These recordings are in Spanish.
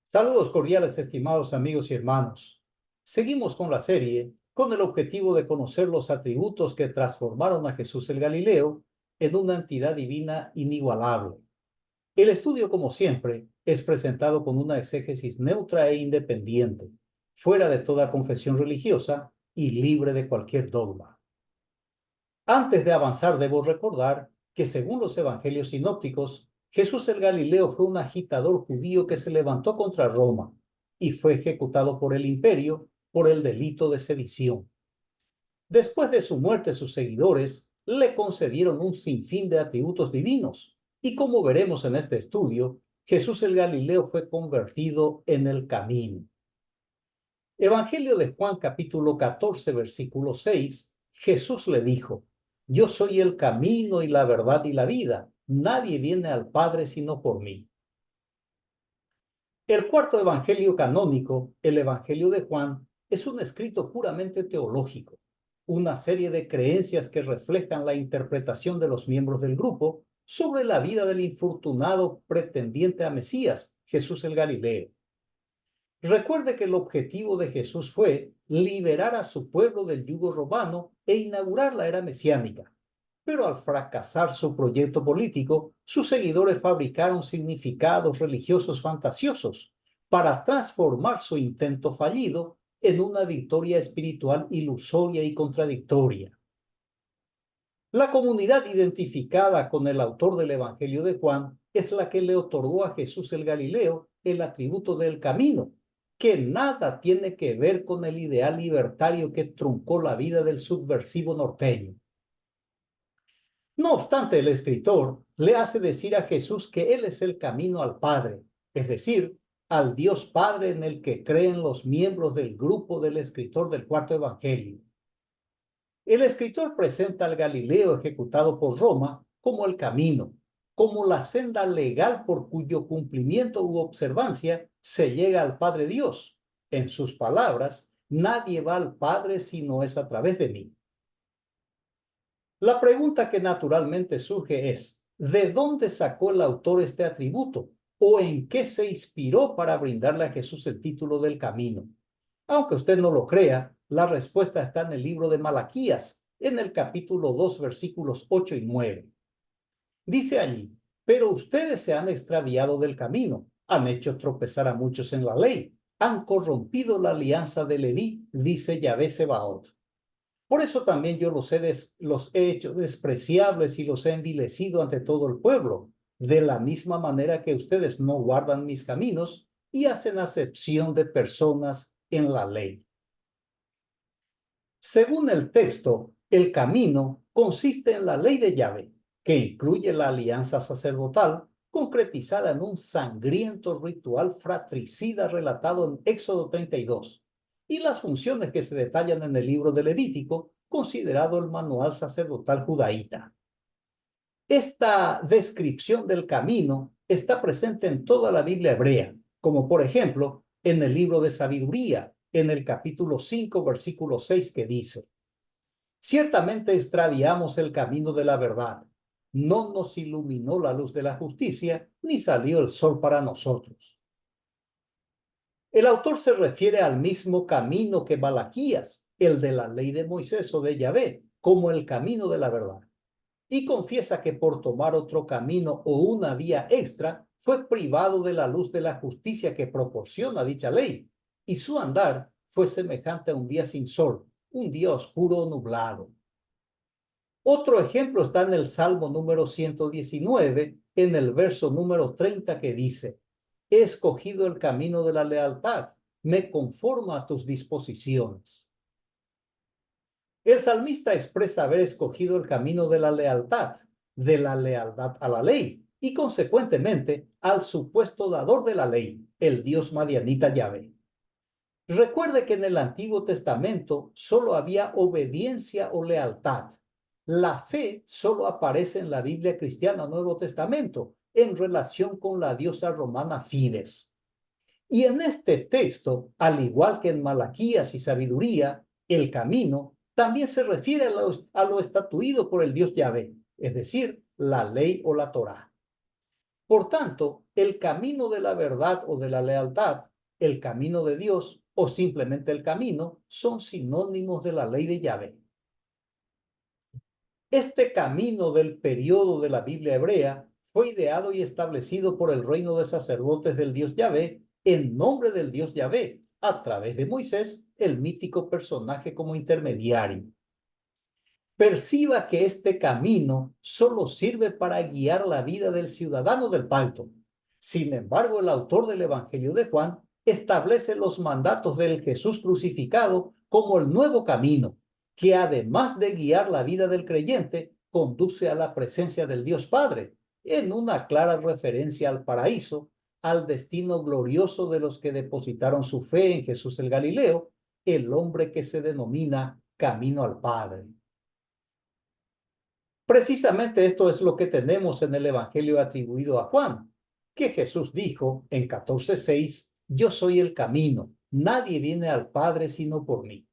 Saludos cordiales, estimados amigos y hermanos. Seguimos con la serie con el objetivo de conocer los atributos que transformaron a Jesús el Galileo en una entidad divina inigualable. El estudio, como siempre, es presentado con una exégesis neutra e independiente, fuera de toda confesión religiosa y libre de cualquier dogma. Antes de avanzar, debo recordar que según los evangelios sinópticos, Jesús el Galileo fue un agitador judío que se levantó contra Roma y fue ejecutado por el imperio por el delito de sedición. Después de su muerte, sus seguidores le concedieron un sinfín de atributos divinos y como veremos en este estudio, Jesús el Galileo fue convertido en el camino. Evangelio de Juan capítulo 14, versículo 6, Jesús le dijo: Yo soy el camino y la verdad y la vida. Nadie viene al Padre sino por mí. El cuarto evangelio canónico, el Evangelio de Juan, es un escrito puramente teológico, una serie de creencias que reflejan la interpretación de los miembros del grupo sobre la vida del infortunado pretendiente a Mesías, Jesús el Galileo. Recuerde que el objetivo de Jesús fue liberar a su pueblo del yugo romano e inaugurar la era mesiánica. Pero al fracasar su proyecto político, sus seguidores fabricaron significados religiosos fantasiosos para transformar su intento fallido en una victoria espiritual ilusoria y contradictoria. La comunidad identificada con el autor del Evangelio de Juan es la que le otorgó a Jesús el Galileo el atributo del camino, que nada tiene que ver con el ideal libertario que truncó la vida del subversivo norteño. No obstante, el escritor le hace decir a Jesús que Él es el camino al Padre, es decir, al Dios Padre en el que creen los miembros del grupo del escritor del cuarto Evangelio. El escritor presenta al Galileo ejecutado por Roma como el camino, como la senda legal por cuyo cumplimiento u observancia se llega al Padre Dios. En sus palabras, nadie va al Padre si no es a través de mí. La pregunta que naturalmente surge es: ¿de dónde sacó el autor este atributo? ¿O en qué se inspiró para brindarle a Jesús el título del camino? Aunque usted no lo crea, la respuesta está en el libro de Malaquías, en el capítulo 2, versículos 8 y 9. Dice allí: Pero ustedes se han extraviado del camino, han hecho tropezar a muchos en la ley, han corrompido la alianza de Leví, dice Yahvé Sebaot. Por eso también yo los he hecho despreciables y los he envilecido ante todo el pueblo, de la misma manera que ustedes no guardan mis caminos y hacen acepción de personas en la ley. Según el texto, el camino consiste en la ley de Yahvé, que incluye la alianza sacerdotal, concretizada en un sangriento ritual fratricida relatado en Éxodo 32, y las funciones que se detallan en el libro de Levítico, considerado el manual sacerdotal judaíta. Esta descripción del camino está presente en toda la Biblia hebrea, como por ejemplo en el libro de Sabiduría, en el capítulo 5, versículo 6, que dice: Ciertamente extraviamos el camino de la verdad, no nos iluminó la luz de la justicia, ni salió el sol para nosotros. El autor se refiere al mismo camino que Malaquías, el de la ley de Moisés o de Yahvé, como el camino de la verdad, y confiesa que por tomar otro camino o una vía extra fue privado de la luz de la justicia que proporciona dicha ley, y su andar fue semejante a un día sin sol, un día oscuro o nublado. Otro ejemplo está en el Salmo número 119, en el verso número 30, que dice: He escogido el camino de la lealtad, me conformo a tus disposiciones. El salmista expresa haber escogido el camino de la lealtad a la ley y consecuentemente al supuesto dador de la ley, el Dios madianita Yahvé. Recuerde que en el Antiguo Testamento solo había obediencia o lealtad. La fe solo aparece en la Biblia cristiana Nuevo Testamento en relación con la diosa romana Fides. Y en este texto, al igual que en Malaquías y Sabiduría, el camino también se refiere a lo estatuido por el Dios Yahvé, es decir, la ley o la Torá. Por tanto, el camino de la verdad o de la lealtad, el camino de Dios o simplemente el camino son sinónimos de la ley de Yahvé. Este camino del periodo de la Biblia hebrea fue ideado y establecido por el reino de sacerdotes del Dios Yahvé en nombre del Dios Yahvé, a través de Moisés, el mítico personaje como intermediario. Perciba que este camino solo sirve para guiar la vida del ciudadano del pacto. Sin embargo, el autor del Evangelio de Juan establece los mandatos del Jesús crucificado como el nuevo camino, que además de guiar la vida del creyente, conduce a la presencia del Dios Padre, en una clara referencia al paraíso, al destino glorioso de los que depositaron su fe en Jesús el Galileo, el hombre que se denomina camino al Padre. Precisamente esto es lo que tenemos en el Evangelio atribuido a Juan, que Jesús dijo en 14:6, yo soy el camino, nadie viene al Padre sino por mí.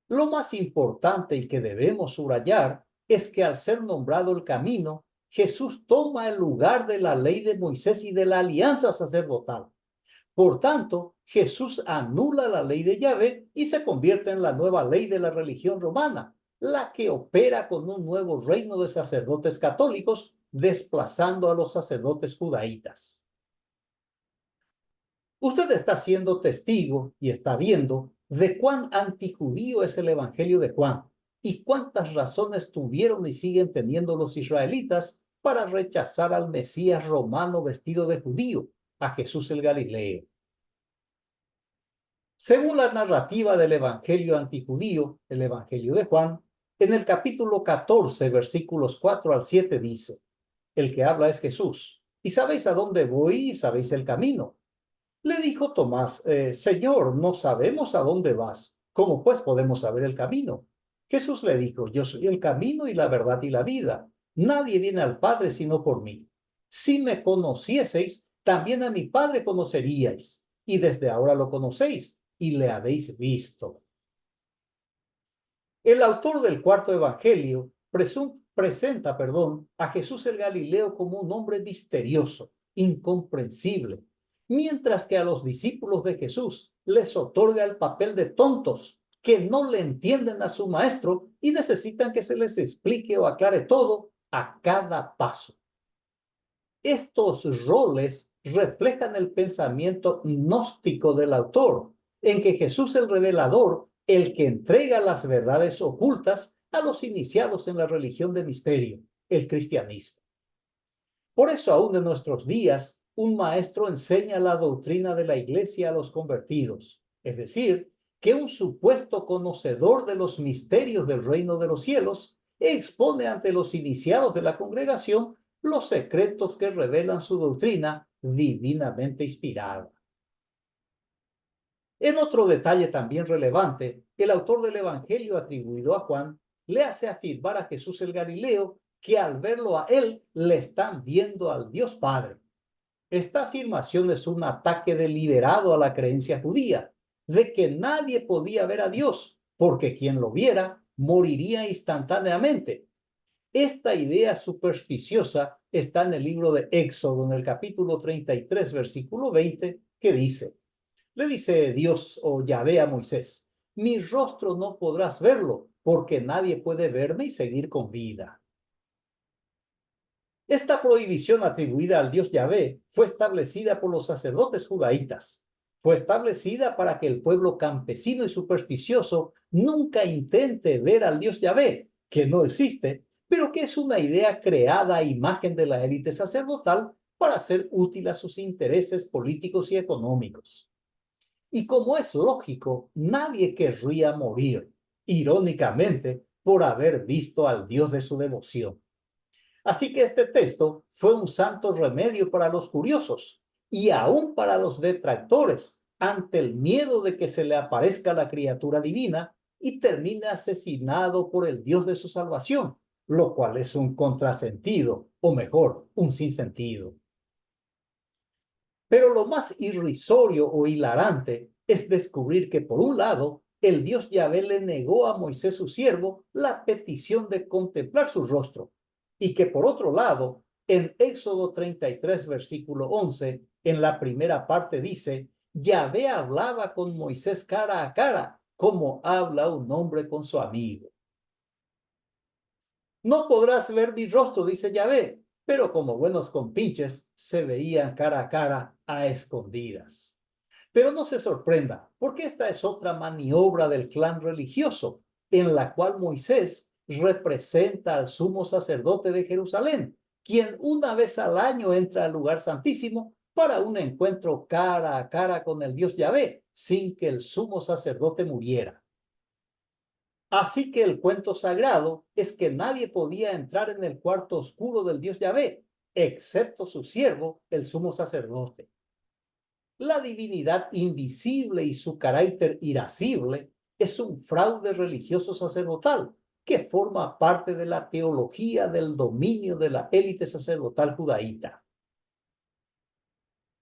Lo más importante y que debemos subrayar es que al ser nombrado el camino, Jesús toma el lugar de la ley de Moisés y de la alianza sacerdotal. Por tanto, Jesús anula la ley de Yahvé y se convierte en la nueva ley de la religión romana, la que opera con un nuevo reino de sacerdotes católicos, desplazando a los sacerdotes judaítas. Usted está siendo testigo y está viendo de cuán antijudío es el Evangelio de Juan y cuántas razones tuvieron y siguen teniendo los israelitas para rechazar al Mesías romano vestido de judío, a Jesús el Galileo. Según la narrativa del Evangelio antijudío, el Evangelio de Juan, en el capítulo 14, versículos 4 al 7 dice, el que habla es Jesús, y sabéis a dónde voy y sabéis el camino. Le dijo Tomás, Señor, no sabemos a dónde vas, ¿cómo pues podemos saber el camino? Jesús le dijo, yo soy el camino y la verdad y la vida. Nadie viene al Padre sino por mí. Si me conocieseis, también a mi Padre conoceríais, y desde ahora lo conocéis y le habéis visto. El autor del cuarto evangelio presenta a Jesús el Galileo como un hombre misterioso, incomprensible, mientras que a los discípulos de Jesús les otorga el papel de tontos que no le entienden a su maestro y necesitan que se les explique o aclare todo a cada paso. Estos roles reflejan el pensamiento gnóstico del autor, en que Jesús el revelador, el que entrega las verdades ocultas a los iniciados en la religión de misterio, el cristianismo. Por eso aún en nuestros días, un maestro enseña la doctrina de la iglesia a los convertidos, es decir, que un supuesto conocedor de los misterios del reino de los cielos expone ante los iniciados de la congregación los secretos que revelan su doctrina divinamente inspirada. En otro detalle también relevante, el autor del Evangelio atribuido a Juan le hace afirmar a Jesús el Galileo que al verlo a él le están viendo al Dios Padre. Esta afirmación es un ataque deliberado a la creencia judía de que nadie podía ver a Dios, porque quien lo viera moriría instantáneamente. Esta idea supersticiosa está en el libro de Éxodo, en el capítulo 33, versículo 20, que dice, le dice Dios o Yahvé a Moisés, mi rostro no podrás verlo, porque nadie puede verme y seguir con vida. Esta prohibición atribuida al Dios Yahvé fue establecida por los sacerdotes judaítas. Fue establecida para que el pueblo campesino y supersticioso nunca intente ver al Dios Yahvé, que no existe, pero que es una idea creada a imagen de la élite sacerdotal para ser útil a sus intereses políticos y económicos. Y como es lógico, nadie querría morir, irónicamente, por haber visto al Dios de su devoción. Así que este texto fue un santo remedio para los curiosos y aún para los detractores ante el miedo de que se le aparezca la criatura divina y termine asesinado por el Dios de su salvación, lo cual es un contrasentido, o mejor, un sinsentido. Pero lo más irrisorio o hilarante es descubrir que, por un lado, el Dios Yahvé le negó a Moisés su siervo la petición de contemplar su rostro, y que, por otro lado, En Éxodo 33, versículo 11, en la primera parte dice, Yahvé hablaba con Moisés cara a cara, como habla un hombre con su amigo. No podrás ver mi rostro, dice Yahvé, pero como buenos compinches se veían cara a cara a escondidas. Pero no se sorprenda, porque esta es otra maniobra del clan religioso, en la cual Moisés representa al sumo sacerdote de Jerusalén, quien una vez al año entra al lugar santísimo para un encuentro cara a cara con el Dios Yahvé, sin que el sumo sacerdote muriera. Así que el cuento sagrado es que nadie podía entrar en el cuarto oscuro del Dios Yahvé, excepto su siervo, el sumo sacerdote. La divinidad invisible y su carácter irascible es un fraude religioso sacerdotal que forma parte de la teología del dominio de la élite sacerdotal judaíta.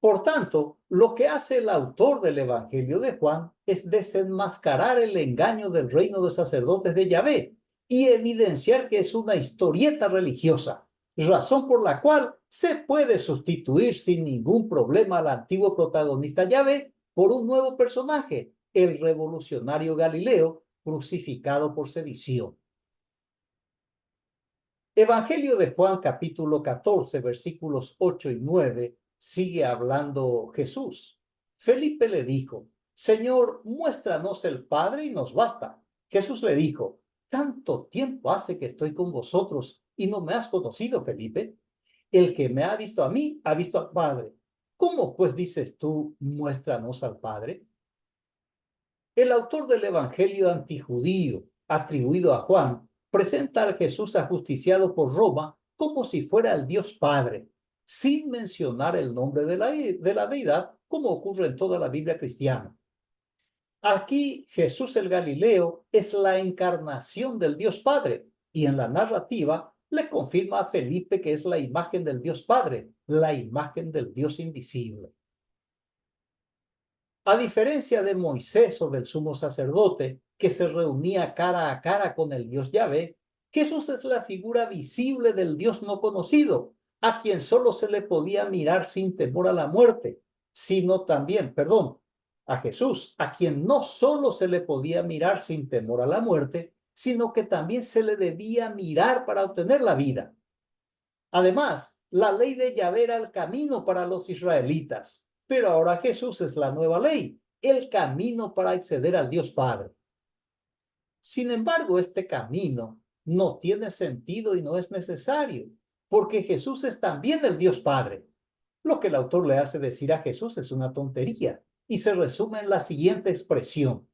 Por tanto, lo que hace el autor del Evangelio de Juan es desenmascarar el engaño del reino de sacerdotes de Yahvé y evidenciar que es una historieta religiosa, razón por la cual se puede sustituir sin ningún problema al antiguo protagonista Yahvé por un nuevo personaje, el revolucionario Galileo, crucificado por sedición. Evangelio de Juan capítulo 14, versículos 8 y 9, sigue hablando Jesús. Felipe le dijo, Señor, muéstranos el Padre y nos basta. Jesús le dijo, tanto tiempo hace que estoy con vosotros y no me has conocido, Felipe. El que me ha visto a mí, ha visto al Padre. ¿Cómo pues dices tú, muéstranos al Padre? El autor del Evangelio antijudío, atribuido a Juan, presenta al Jesús ajusticiado por Roma como si fuera el Dios Padre, sin mencionar el nombre de la deidad, como ocurre en toda la Biblia cristiana. Aquí Jesús el Galileo es la encarnación del Dios Padre, y en la narrativa le confirma a Felipe que es la imagen del Dios Padre, la imagen del Dios invisible. A diferencia de Moisés o del sumo sacerdote, que se reunía cara a cara con el Dios Yahvé, Jesús es la figura visible del Dios no conocido, a quien solo se le podía mirar sin temor a la muerte, sino también, perdón, a Jesús, a quien no solo se le podía mirar sin temor a la muerte, sino que también se le debía mirar para obtener la vida. Además, la ley de Yahvé era el camino para los israelitas, pero ahora Jesús es la nueva ley, el camino para acceder al Dios Padre. Sin embargo, este camino no tiene sentido y no es necesario, porque Jesús es también el Dios Padre. Lo que el autor le hace decir a Jesús es una tontería y se resume en la siguiente expresión.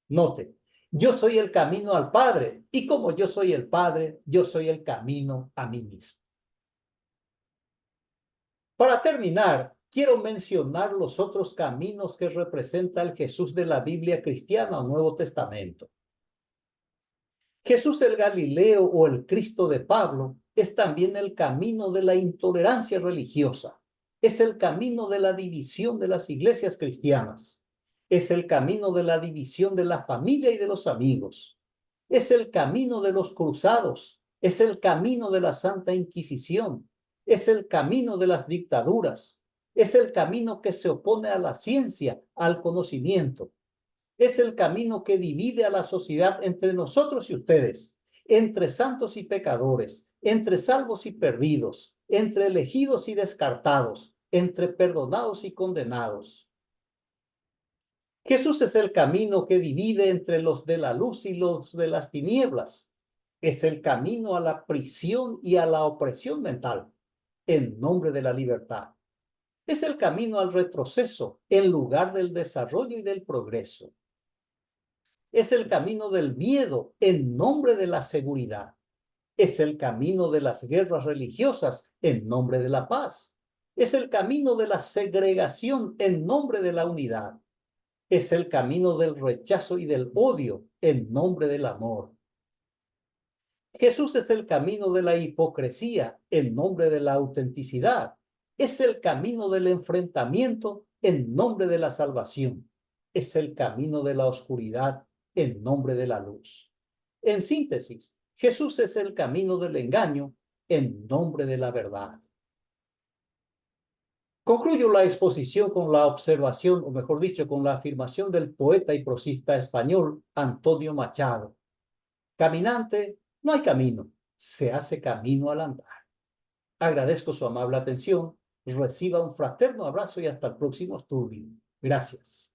Note, yo soy el camino al Padre y como yo soy el Padre, yo soy el camino a mí mismo. Para terminar, quiero mencionar los otros caminos que representa el Jesús de la Biblia cristiana o Nuevo Testamento. Jesús el Galileo o el Cristo de Pablo es también el camino de la intolerancia religiosa. Es el camino de la división de las iglesias cristianas. Es el camino de la división de la familia y de los amigos. Es el camino de los cruzados. Es el camino de la Santa Inquisición. Es el camino de las dictaduras. Es el camino que se opone a la ciencia, al conocimiento. Es el camino que divide a la sociedad entre nosotros y ustedes, entre santos y pecadores, entre salvos y perdidos, entre elegidos y descartados, entre perdonados y condenados. Jesús es el camino que divide entre los de la luz y los de las tinieblas. Es el camino a la prisión y a la opresión mental, en nombre de la libertad. Es el camino al retroceso, en lugar del desarrollo y del progreso. Es el camino del miedo en nombre de la seguridad. Es el camino de las guerras religiosas en nombre de la paz. Es el camino de la segregación en nombre de la unidad. Es el camino del rechazo y del odio en nombre del amor. Jesús es el camino de la hipocresía en nombre de la autenticidad. Es el camino del enfrentamiento en nombre de la salvación. Es el camino de la oscuridad en nombre de la luz. En síntesis, Jesús es el camino del engaño en nombre de la verdad. Concluyo la exposición con la observación, o mejor dicho, con la afirmación del poeta y prosista español Antonio Machado. Caminante, no hay camino, se hace camino al andar. Agradezco su amable atención, reciba un fraterno abrazo y hasta el próximo estudio. Gracias.